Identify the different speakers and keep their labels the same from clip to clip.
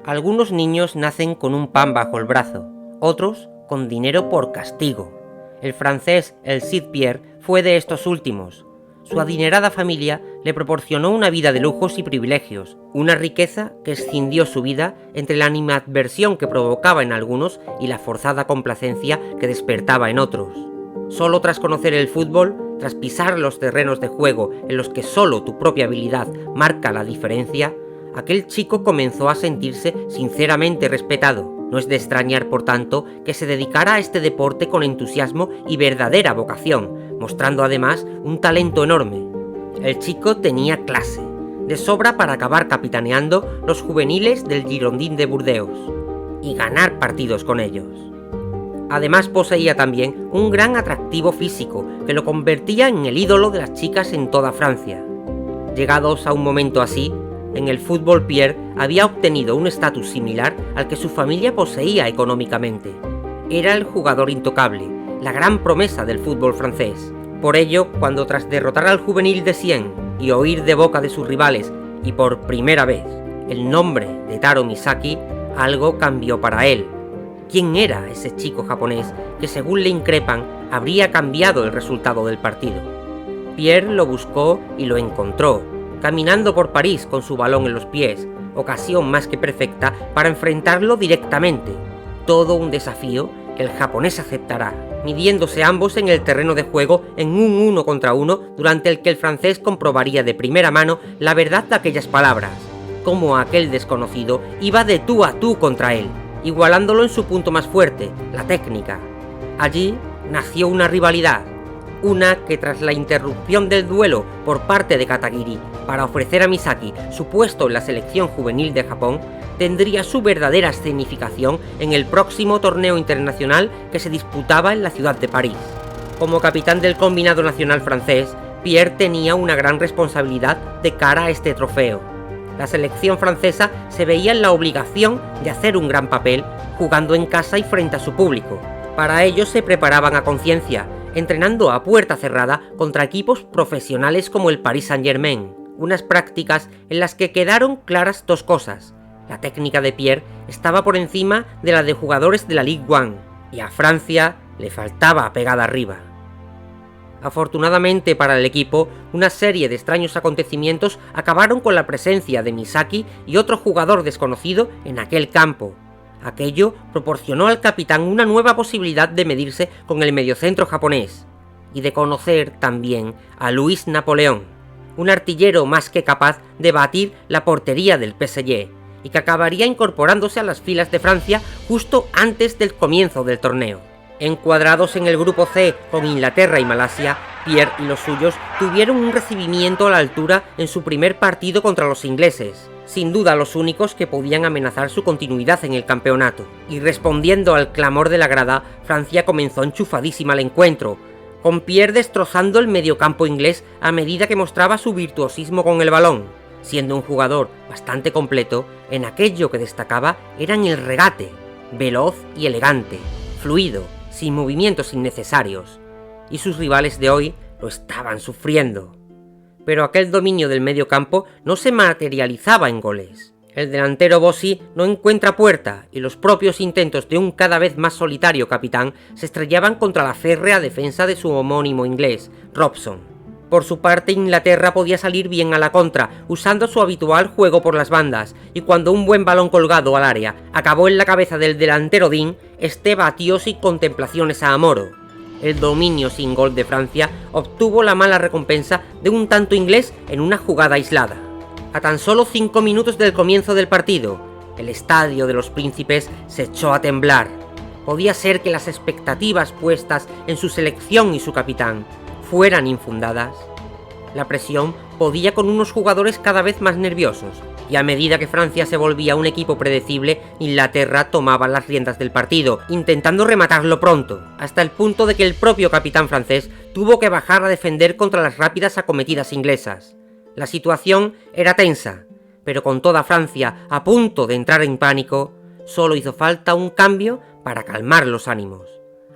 Speaker 1: Algunos niños nacen con un pan bajo el brazo, otros con dinero por castigo. El francés, el Cid Pierre, fue de estos últimos. Su adinerada familia le proporcionó una vida de lujos y privilegios, una riqueza que escindió su vida entre la animadversión que provocaba en algunos y la forzada complacencia que despertaba en otros. Solo tras conocer el fútbol, tras pisar los terrenos de juego en los que solo tu propia habilidad marca la diferencia, aquel chico comenzó a sentirse sinceramente respetado. No es de extrañar, por tanto, que se dedicara a este deporte con entusiasmo y verdadera vocación, mostrando además un talento enorme. El chico tenía clase, de sobra para acabar capitaneando los juveniles del Girondin de Burdeos y ganar partidos con ellos. Además poseía también un gran atractivo físico que lo convertía en el ídolo de las chicas en toda Francia. Llegados a un momento así, en el fútbol Pierre había obtenido un estatus similar al que su familia poseía económicamente. Era el jugador intocable, la gran promesa del fútbol francés. Por ello, cuando tras derrotar al juvenil de Sienne y oír de boca de sus rivales, y por primera vez, el nombre de Taro Misaki, algo cambió para él. ¿Quién era ese chico japonés que, según le increpan, habría cambiado el resultado del partido? Pierre lo buscó y lo encontró, caminando por París con su balón en los pies, ocasión más que perfecta para enfrentarlo directamente. Todo un desafío que el japonés aceptará, midiéndose ambos en el terreno de juego en un 1 contra 1, durante el que el francés comprobaría de primera mano la verdad de aquellas palabras, cómo aquel desconocido iba de tú a tú contra él, igualándolo en su punto más fuerte, la técnica. Allí nació una rivalidad, una que tras la interrupción del duelo por parte de Katagiri para ofrecer a Misaki su puesto en la selección juvenil de Japón, tendría su verdadera escenificación en el próximo torneo internacional que se disputaba en la ciudad de París. Como capitán del combinado nacional francés, Pierre tenía una gran responsabilidad de cara a este trofeo. La selección francesa se veía en la obligación de hacer un gran papel jugando en casa y frente a su público. Para ello se preparaban a conciencia, entrenando a puerta cerrada contra equipos profesionales como el Paris Saint-Germain, unas prácticas en las que quedaron claras dos cosas. La técnica de Pierre estaba por encima de la de jugadores de la Ligue 1, y a Francia le faltaba pegada arriba. Afortunadamente para el equipo, una serie de extraños acontecimientos acabaron con la presencia de Misaki y otro jugador desconocido en aquel campo. Aquello proporcionó al capitán una nueva posibilidad de medirse con el mediocentro japonés, y de conocer también a Louis Napoleón, un artillero más que capaz de batir la portería del PSG, y que acabaría incorporándose a las filas de Francia justo antes del comienzo del torneo. Encuadrados en el grupo C con Inglaterra y Malasia, Pierre y los suyos tuvieron un recibimiento a la altura en su primer partido contra los ingleses, sin duda los únicos que podían amenazar su continuidad en el campeonato. Y respondiendo al clamor de la grada, Francia comenzó enchufadísima el encuentro, con Pierre destrozando el mediocampo inglés a medida que mostraba su virtuosismo con el balón, siendo un jugador bastante completo en aquello que destacaba era en el regate, veloz y elegante, fluido, sin movimientos innecesarios, y sus rivales de hoy lo estaban sufriendo. Pero aquel dominio del medio campo no se materializaba en goles. El delantero Bossi no encuentra puerta y los propios intentos de un cada vez más solitario capitán se estrellaban contra la férrea defensa de su homónimo inglés, Robson. Por su parte, Inglaterra podía salir bien a la contra, usando su habitual juego por las bandas, y cuando un buen balón colgado al área acabó en la cabeza del delantero Dean, este batió sin contemplaciones a Amoro. El dominio sin gol de Francia obtuvo la mala recompensa de un tanto inglés en una jugada aislada. A tan solo 5 minutos del comienzo del partido, el estadio de los Príncipes se echó a temblar. Podía ser que las expectativas puestas en su selección y su capitán fueran infundadas. La presión podía con unos jugadores cada vez más nerviosos, y a medida que Francia se volvía un equipo predecible, Inglaterra tomaba las riendas del partido, intentando rematarlo pronto, hasta el punto de que el propio capitán francés tuvo que bajar a defender contra las rápidas acometidas inglesas. La situación era tensa, pero con toda Francia a punto de entrar en pánico, solo hizo falta un cambio para calmar los ánimos.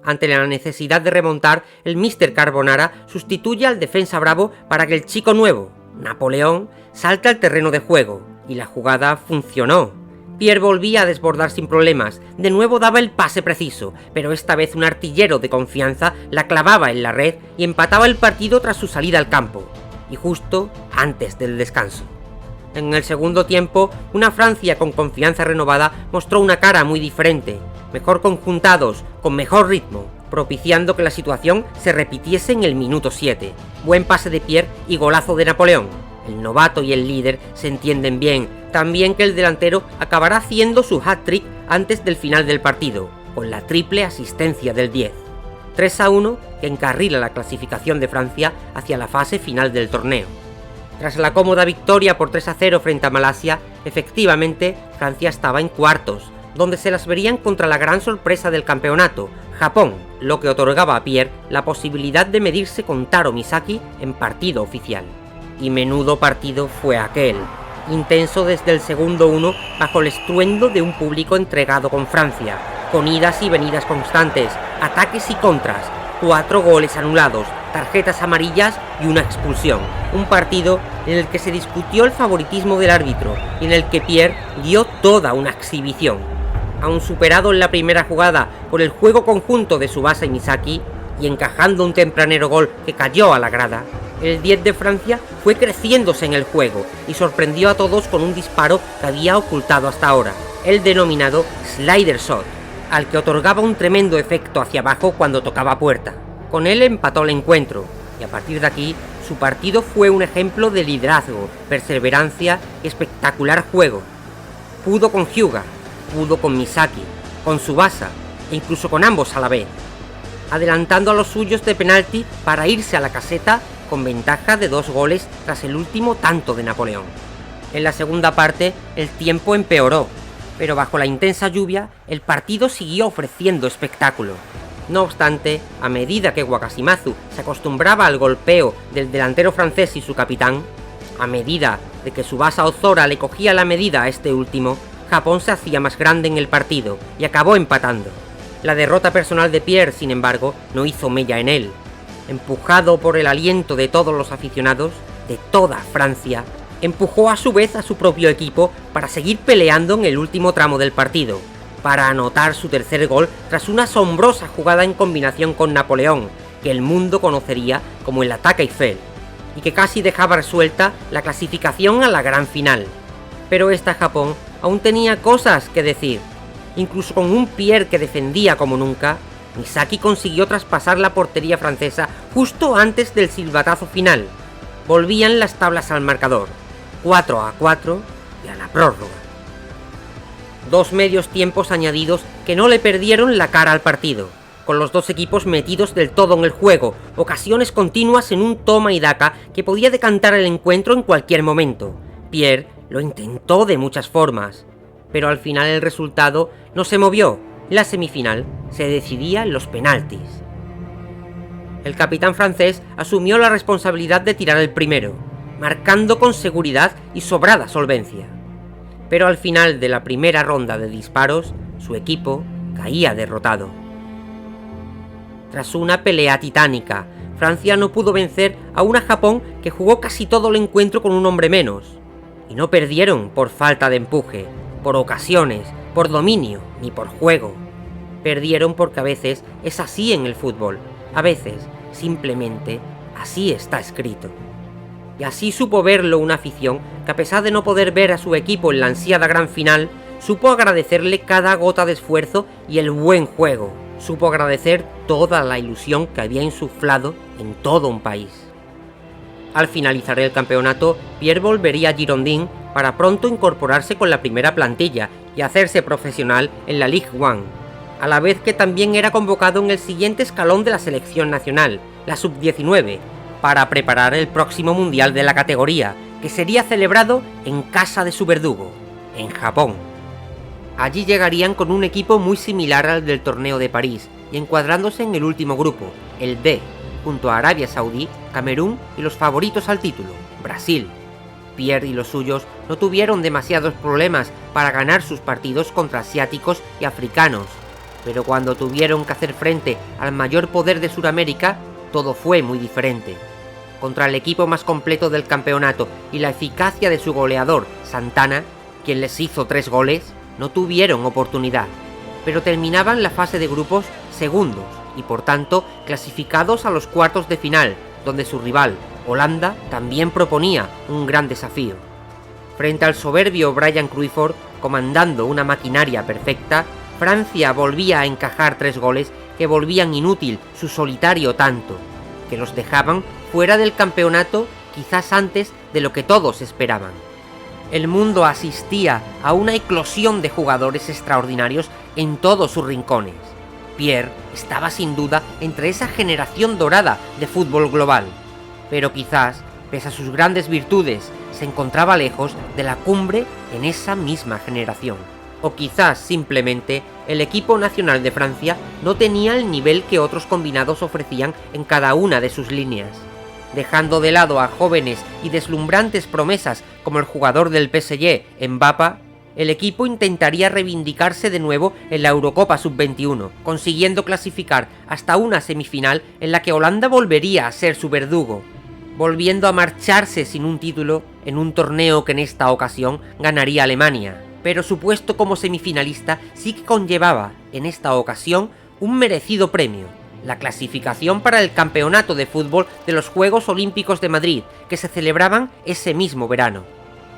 Speaker 1: Ante la necesidad de remontar, el Mr. Carbonara sustituye al defensa bravo para que el chico nuevo, Napoleón, salte al terreno de juego, y la jugada funcionó. Pierre volvía a desbordar sin problemas, de nuevo daba el pase preciso, pero esta vez un artillero de confianza la clavaba en la red y empataba el partido tras su salida al campo, y justo antes del descanso. En el segundo tiempo, una Francia con confianza renovada mostró una cara muy diferente, mejor conjuntados, con mejor ritmo, propiciando que la situación se repitiese en el minuto 7. Buen pase de Pierre y golazo de Napoleón. El novato y el líder se entienden bien, también que el delantero acabará haciendo su hat-trick antes del final del partido, con la triple asistencia del 10. 3-1 que encarrila la clasificación de Francia hacia la fase final del torneo. Tras la cómoda victoria por 3-0 frente a Malasia, efectivamente Francia estaba en cuartos, donde se las verían contra la gran sorpresa del campeonato, Japón, lo que otorgaba a Pierre la posibilidad de medirse con Taro Misaki en partido oficial. Y menudo partido fue aquel, intenso desde el segundo 1 bajo el estruendo de un público entregado con Francia, con idas y venidas constantes, ataques y contras, 4 goles anulados, tarjetas amarillas y una expulsión. Un partido en el que se discutió el favoritismo del árbitro y en el que Pierre dio toda una exhibición. Aun superado en la primera jugada por el juego conjunto de Tsubasa y Misaki, y encajando un tempranero gol que cayó a la grada, el 10 de Francia fue creciéndose en el juego y sorprendió a todos con un disparo que había ocultado hasta ahora, el denominado slider shot, al que otorgaba un tremendo efecto hacia abajo cuando tocaba puerta. Con él empató el encuentro, y a partir de aquí, su partido fue un ejemplo de liderazgo, perseverancia y espectacular juego. Pudo con Hyuga, pudo con Misaki, con Tsubasa e incluso con ambos a la vez, adelantando a los suyos de penalti para irse a la caseta con ventaja de 2 goles tras el último tanto de Napoleón. En la segunda parte, el tiempo empeoró, pero bajo la intensa lluvia, el partido siguió ofreciendo espectáculo. No obstante, a medida que Wakashimazu se acostumbraba al golpeo del delantero francés y su capitán, a medida de que Tsubasa Ozora le cogía la medida a este último, Japón se hacía más grande en el partido y acabó empatando. La derrota personal de Pierre, sin embargo, no hizo mella en él. Empujado por el aliento de todos los aficionados, de toda Francia, empujó a su vez a su propio equipo para seguir peleando en el último tramo del partido, para anotar su tercer gol tras una asombrosa jugada en combinación con Napoleón, que el mundo conocería como el ataque Eiffel, y que casi dejaba resuelta la clasificación a la gran final. Pero esta Japón aún tenía cosas que decir. Incluso con un Pierre que defendía como nunca, Misaki consiguió traspasar la portería francesa justo antes del silbatazo final. Volvían las tablas al marcador, 4-4 y a la prórroga. 2 medios tiempos añadidos que no le perdieron la cara al partido, con los dos equipos metidos del todo en el juego, ocasiones continuas en un toma y daca que podía decantar el encuentro en cualquier momento. Pierre lo intentó de muchas formas, pero al final el resultado no se movió. La semifinal se decidía en los penaltis. El capitán francés asumió la responsabilidad de tirar el primero, marcando con seguridad y sobrada solvencia. Pero al final de la primera ronda de disparos, su equipo caía derrotado. Tras una pelea titánica, Francia no pudo vencer a una Japón que jugó casi todo el encuentro con un hombre menos. Y no perdieron por falta de empuje, por ocasiones, por dominio, ni por juego. Perdieron porque a veces es así en el fútbol, a veces simplemente así está escrito. Y así supo verlo una afición que, a pesar de no poder ver a su equipo en la ansiada gran final, supo agradecerle cada gota de esfuerzo y el buen juego. Supo agradecer toda la ilusión que había insuflado en todo un país. Al finalizar el campeonato, Pierre volvería a Girondins para pronto incorporarse con la primera plantilla y hacerse profesional en la Ligue 1, a la vez que también era convocado en el siguiente escalón de la selección nacional, la Sub-19, para preparar el próximo mundial de la categoría, que sería celebrado en casa de su verdugo, en Japón. Allí llegarían con un equipo muy similar al del torneo de París, y encuadrándose en el último grupo, el D, junto a Arabia Saudí, Camerún y los favoritos al título, Brasil. Pierre y los suyos no tuvieron demasiados problemas para ganar sus partidos contra asiáticos y africanos, pero cuando tuvieron que hacer frente al mayor poder de Sudamérica, todo fue muy diferente. Contra el equipo más completo del campeonato y la eficacia de su goleador, Santana, quien les hizo 3 goles, no tuvieron oportunidad, pero terminaban la fase de grupos segundos y por tanto clasificados a los cuartos de final, donde su rival, Holanda, también proponía un gran desafío. Frente al soberbio Brian Cruijff, comandando una maquinaria perfecta, Francia volvía a encajar 3 goles que volvían inútil su solitario tanto, que los dejaban fuera del campeonato quizás antes de lo que todos esperaban. El mundo asistía a una eclosión de jugadores extraordinarios en todos sus rincones. Pierre estaba sin duda entre esa generación dorada de fútbol global, pero quizás, pese a sus grandes virtudes, se encontraba lejos de la cumbre en esa misma generación. O quizás simplemente el equipo nacional de Francia no tenía el nivel que otros combinados ofrecían en cada una de sus líneas. Dejando de lado a jóvenes y deslumbrantes promesas como el jugador del PSG, Mbappé, el equipo intentaría reivindicarse de nuevo en la Eurocopa Sub-21, consiguiendo clasificar hasta una semifinal en la que Holanda volvería a ser su verdugo, volviendo a marcharse sin un título en un torneo que en esta ocasión ganaría Alemania. Pero su puesto como semifinalista sí que conllevaba, en esta ocasión, un merecido premio: la clasificación para el Campeonato de Fútbol de los Juegos Olímpicos de Madrid, que se celebraban ese mismo verano.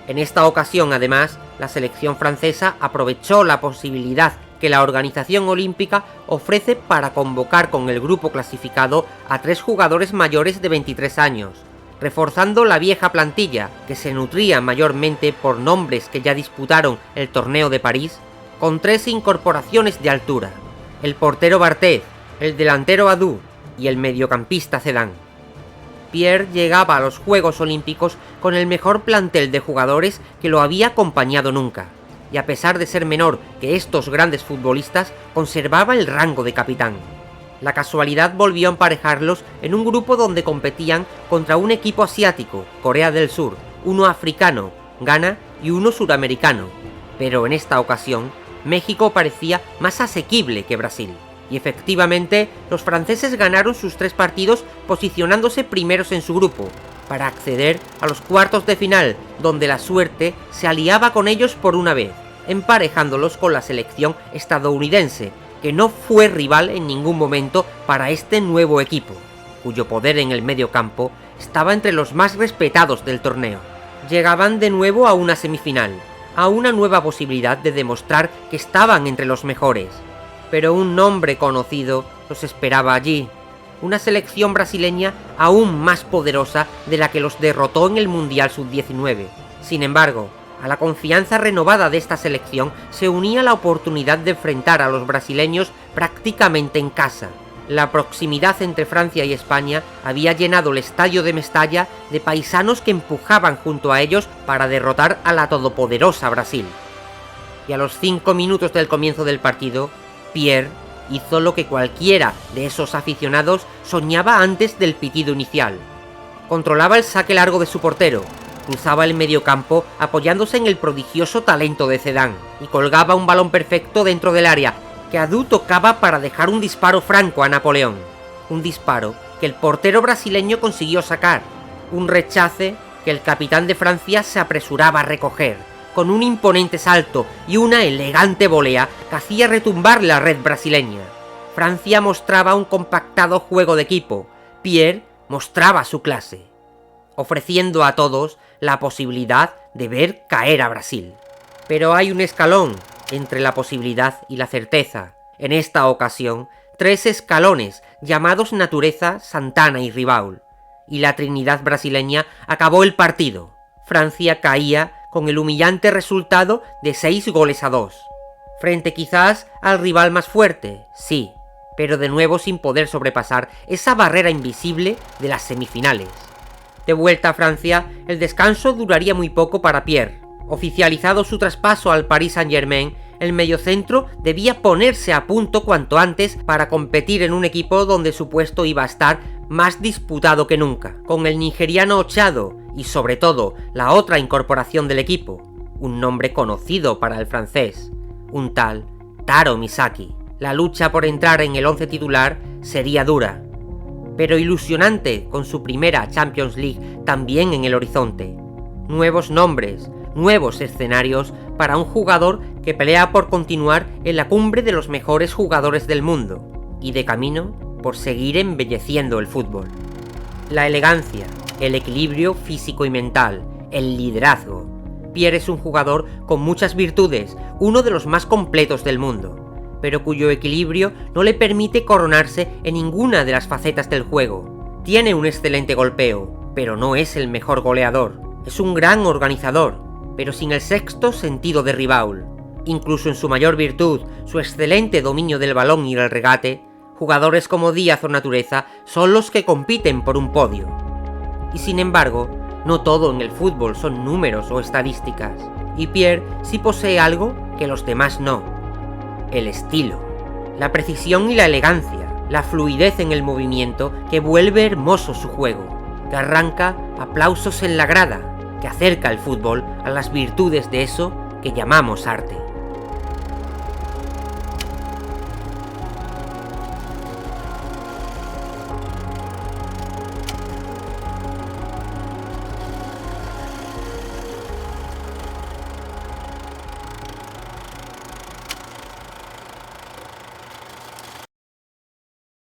Speaker 1: En esta ocasión, además, la selección francesa aprovechó la posibilidad que la organización olímpica ofrece para convocar con el grupo clasificado a 3 jugadores mayores de 23 años, reforzando la vieja plantilla, que se nutría mayormente por nombres que ya disputaron el torneo de París, con 3 incorporaciones de altura: el portero Barthez, el delantero Adou y el mediocampista Zidane. Pierre llegaba a los Juegos Olímpicos con el mejor plantel de jugadores que lo había acompañado nunca, y a pesar de ser menor que estos grandes futbolistas, conservaba el rango de capitán. La casualidad volvió a emparejarlos en un grupo donde competían contra un equipo asiático, Corea del Sur, uno africano, Ghana, y uno suramericano, pero en esta ocasión México parecía más asequible que Brasil. Y efectivamente, los franceses ganaron sus 3 partidos posicionándose primeros en su grupo, para acceder a los cuartos de final, donde la suerte se aliaba con ellos por una vez, emparejándolos con la selección estadounidense, que no fue rival en ningún momento para este nuevo equipo, cuyo poder en el medio campo estaba entre los más respetados del torneo. Llegaban de nuevo a una semifinal, a una nueva posibilidad de demostrar que estaban entre los mejores. Pero un nombre conocido los esperaba allí, una selección brasileña aún más poderosa de la que los derrotó en el Mundial Sub-19. Sin embargo, a la confianza renovada de esta selección se unía la oportunidad de enfrentar a los brasileños prácticamente en casa. La proximidad entre Francia y España había llenado el estadio de Mestalla de paisanos que empujaban junto a ellos para derrotar a la todopoderosa Brasil. Y a los 5 minutos del comienzo del partido, Pierre hizo lo que cualquiera de esos aficionados soñaba antes del pitido inicial. Controlaba el saque largo de su portero, cruzaba el mediocampo apoyándose en el prodigioso talento de Zidane y colgaba un balón perfecto dentro del área que Adou tocaba para dejar un disparo franco a Napoleón. Un disparo que el portero brasileño consiguió sacar, un rechace que el capitán de Francia se apresuraba a recoger, con un imponente salto y una elegante volea que hacía retumbar la red brasileña. Francia mostraba un compactado juego de equipo, Pierre mostraba su clase, ofreciendo a todos la posibilidad de ver caer a Brasil. Pero hay un escalón entre la posibilidad y la certeza. En esta ocasión, 3 escalones llamados Natureza, Santana y Ribaul, y la Trinidad brasileña acabó el partido. Francia caía con el humillante resultado de 6-2, frente quizás al rival más fuerte, sí, pero de nuevo sin poder sobrepasar esa barrera invisible de las semifinales. De vuelta a Francia, el descanso duraría muy poco para Pierre. Oficializado su traspaso al Paris Saint-Germain, el mediocentro debía ponerse a punto cuanto antes para competir en un equipo donde su puesto iba a estar más disputado que nunca, con el nigeriano Ochado y sobre todo la otra incorporación del equipo, un nombre conocido para el francés, un tal Taro Misaki. La lucha por entrar en el 11 titular sería dura, pero ilusionante, con su primera Champions League también en el horizonte. Nuevos nombres, nuevos escenarios para un jugador que pelea por continuar en la cumbre de los mejores jugadores del mundo, y de camino por seguir embelleciendo el fútbol. La elegancia, el equilibrio físico y mental, el liderazgo. Pierre es un jugador con muchas virtudes, uno de los más completos del mundo, pero cuyo equilibrio no le permite coronarse en ninguna de las facetas del juego. Tiene un excelente golpeo, pero no es el mejor goleador. Es un gran organizador, pero sin el sexto sentido de Ribaul. Incluso en su mayor virtud, su excelente dominio del balón y el regate, jugadores como Díaz o Natureza son los que compiten por un podio. Y sin embargo, no todo en el fútbol son números o estadísticas, y Pierre sí posee algo que los demás no: el estilo, la precisión y la elegancia, la fluidez en el movimiento que vuelve hermoso su juego, que arranca aplausos en la grada, que acerca el fútbol a las virtudes de eso que llamamos arte.